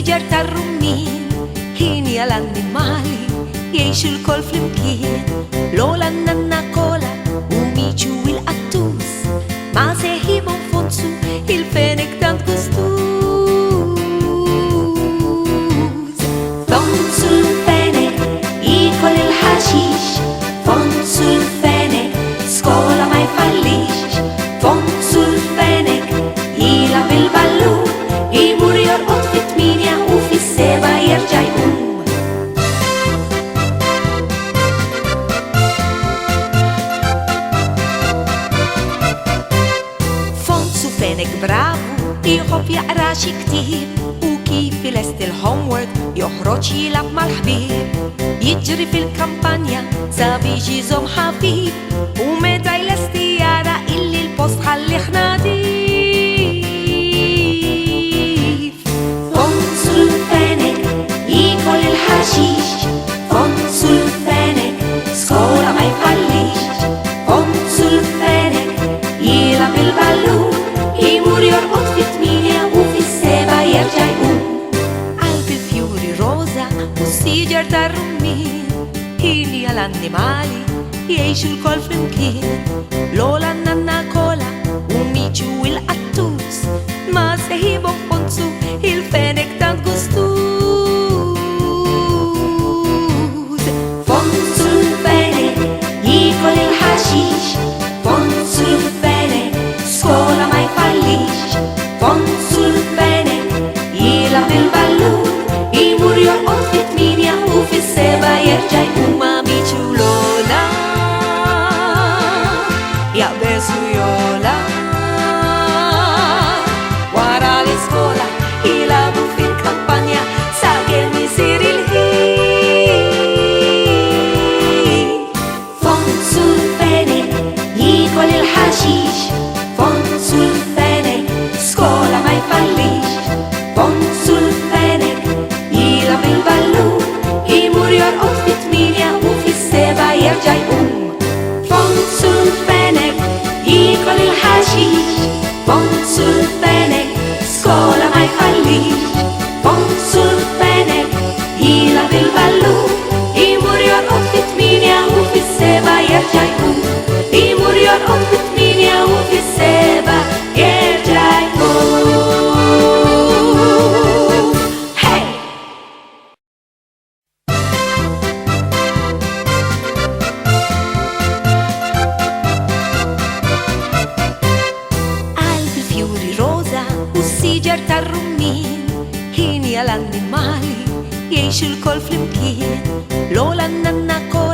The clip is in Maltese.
siġar tar-rummin, ħini għal-annimali jiexu l-kol flimkien. Lola nanna kola u miċu il-qattus, ma seħibon fonzu il-fenek tant gustus. Fonzu l-fenek jikol il-ħaxix, fonzu l-fenek skola ma jfallix. Fonzu l-fenek jilab il-ballun, imur jorqot fit-8 u fis-7 jerġa' jqum. Fonzu fenek bravu jħobb jaqra xi ktieb u kif ilest il-homework joħroġ jilab mal-ħbieb. Jiġri fil-kampanja sabiex iżomm ħafif u meta jlesti jara illi l-post ħallih nadif. Fonzu l-fenek jikol il-ħaxix, fonzu l-fenek skola ma jfallix. Fonzu l-fenek jilab il-ballun, imur jorqot fit-8 u fis-7 jerġa' jqum. Qalb il-fjuri roza u s-siġar tar-rummin, ħini għal-annimali jiexu l-kol flimkien. Lola nanna kola u miċu il-qattus, ma seħibon fonzu il-fenek tant gustus. Fonzu l-fenek jikol il-ħaxix, fonzu l-fenek skola ma jfallix. Fonzu l-fenek jilab il-ballun, imur jorqot fit-8 u fis-7 jerġa' jqum. Ma miċu Lola jaqbesu jola, wara l-iskola jilabu fil-kampanja sakemm isir il-ħin. Fonzu l-fenek jikol il-ħaxix, fonzu l-fenek skola ma jfallix. Fonzu l-fenek jilab il-ballun, imur jorqot fit-8 u fis-7 jerġa' jqum. Fonzu l-fenek jikol il-ħaxix, fonzu l-fenek skola ma jfallix. Fonzu l-fenek jilab il-ballun, imur jorqot fit-8 u fis-7 jerġa' jqum. Imur jorqot fit-8 u fis-7 jerġa' jqum. Hey! Qalb il-fjuri roza u s-siġar tar-rummin, ħini għal-annimali jiexu l-kol flimkien. Lola nanna kola